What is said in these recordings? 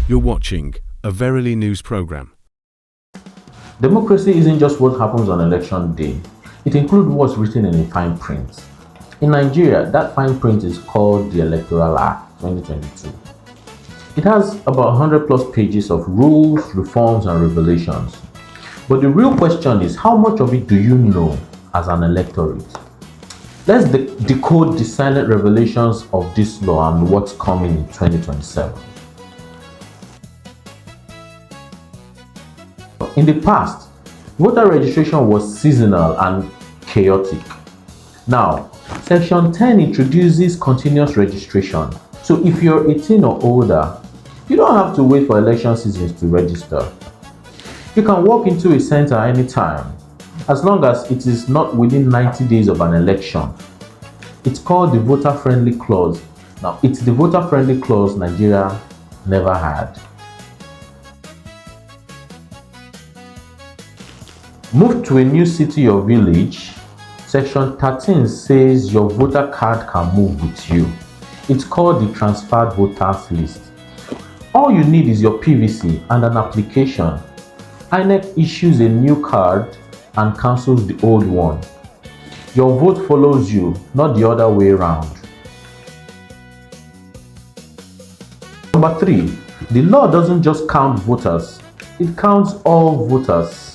You're watching a Verily News program. Democracy isn't just what happens on election day. It includes what's written in a fine print. In Nigeria, that fine print is called the Electoral Act 2022. It has about 100 plus pages of rules, reforms, and revelations. But the real question is, how much of it do you know as an electorate? Let's decode the silent revelations of this law and what's coming in 2027. In the past, voter registration was seasonal and chaotic. Now, Section 10 introduces continuous registration. So if you're 18 or older, you don't have to wait for election seasons to register. You can walk into a center anytime, as long as it is not within 90 days of an election. It's called the voter-friendly clause. Now, it's the voter-friendly clause Nigeria never had. Move to a new city or village, Section 13 says your voter card can move with you. It's called the transferred voters list. All you need is your PVC and an application. INEC issues a new card and cancels the old one. Your vote follows you, not the other way around. Number 3, the law doesn't just count voters, it counts all voters.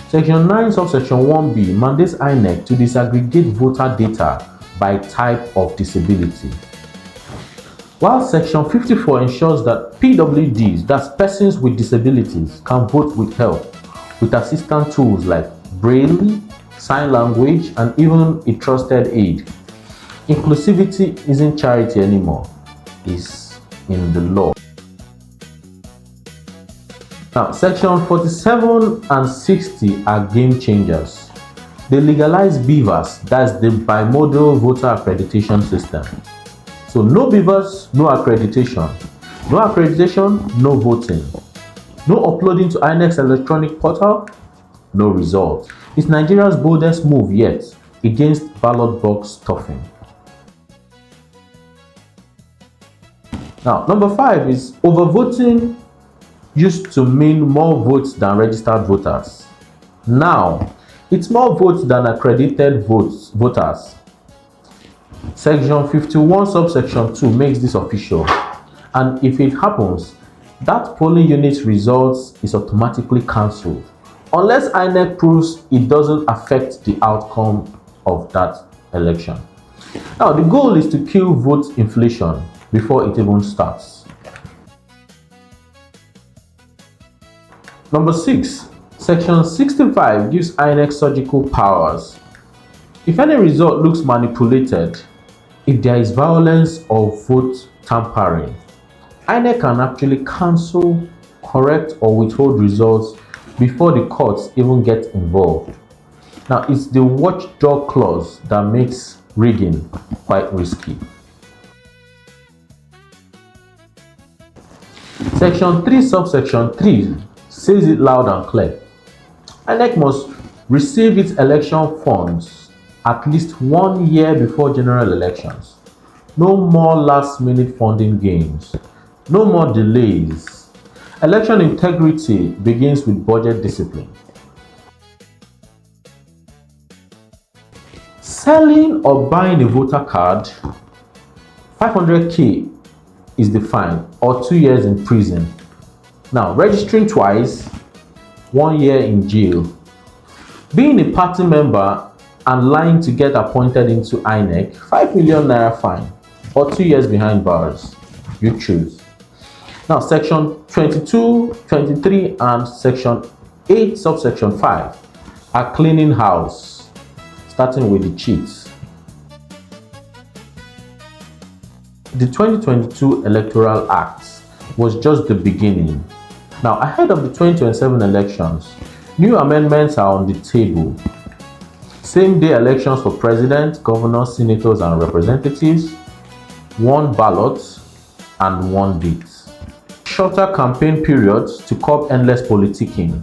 Section 9 subsection 1b mandates INEC to disaggregate voter data by type of disability. While Section 54 ensures that PWDs, that's persons with disabilities, can vote with help with assistant tools like Braille, sign language, and even a trusted aid. Inclusivity isn't charity anymore, it's in the law. Now, Section 47 and 60 are game changers. They legalize BVAS, that's the bimodal voter accreditation system. So no BVAS, no accreditation. No accreditation, no voting. No uploading to INEC's electronic portal, no result. It's Nigeria's boldest move yet against ballot-box stuffing. Now, number 5 is overvoting used to mean more votes than registered voters. Now, it's more votes than accredited voters. Section 51 subsection 2 makes this official, and if it happens, that polling unit's results is automatically cancelled, unless INEC proves it doesn't affect the outcome of that election. Now, the goal is to kill vote inflation before it even starts. Number 6, Section 65 gives INEC surgical powers. If any result looks manipulated, if there is violence or vote tampering, INEC can actually cancel, correct, or withhold results before the courts even get involved. Now, it's the watchdog clause that makes rigging quite risky. Section 3 subsection 3 says it loud and clear. INEC must receive its election funds at least 1 year before general elections. No more last-minute funding games. No more delays. Election integrity begins with budget discipline. Selling or buying a voter card, 500k is the fine or 2 years in prison. Now, registering twice, 1 year in jail. Being a party member and lying to get appointed into INEC, 5 million naira fine or 2 years behind bars. You choose. Now, Section 22, 23, and Section 8, subsection 5 are cleaning house, starting with the cheats. The 2022 Electoral Act was just the beginning. Now, ahead of the 2027 elections, new amendments are on the table. Same-day elections for president, governors, senators, and representatives, 1 ballot, and 1 date. Shorter campaign periods to curb endless politicking.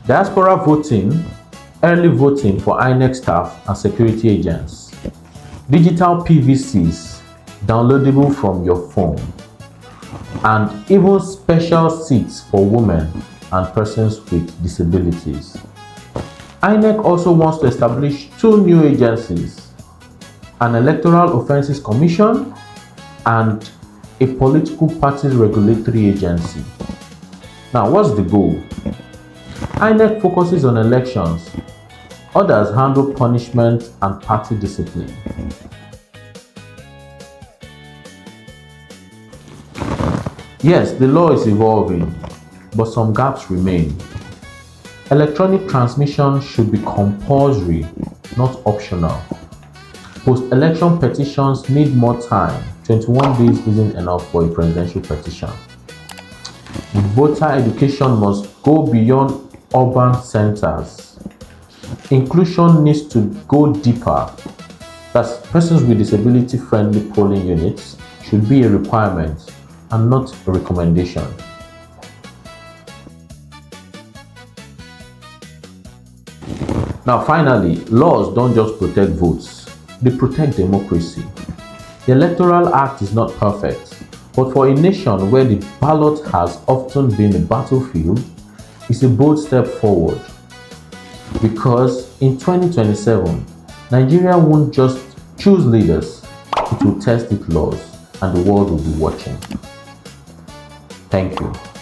Diaspora voting, early voting for INEC staff and security agents. Digital PVCs, downloadable from your phone. and even special seats for women and persons with disabilities. INEC also wants to establish two new agencies, an Electoral Offences Commission and a Political Parties Regulatory Agency. Now, what's the goal? INEC focuses on elections, others handle punishment and party discipline. Yes, the law is evolving, but some gaps remain. Electronic transmission should be compulsory, not optional. Post-election petitions need more time. 21 days isn't enough for a presidential petition. Voter education must go beyond urban centers. Inclusion needs to go deeper. Thus, persons with disability-friendly polling units should be a requirement and not a recommendation. Now, finally, laws don't just protect votes, they protect democracy. The Electoral Act is not perfect, but for a nation where the ballot has often been a battlefield, it's a bold step forward. Because in 2027, Nigeria won't just choose leaders, it will test its laws, and the world will be watching. Thank you.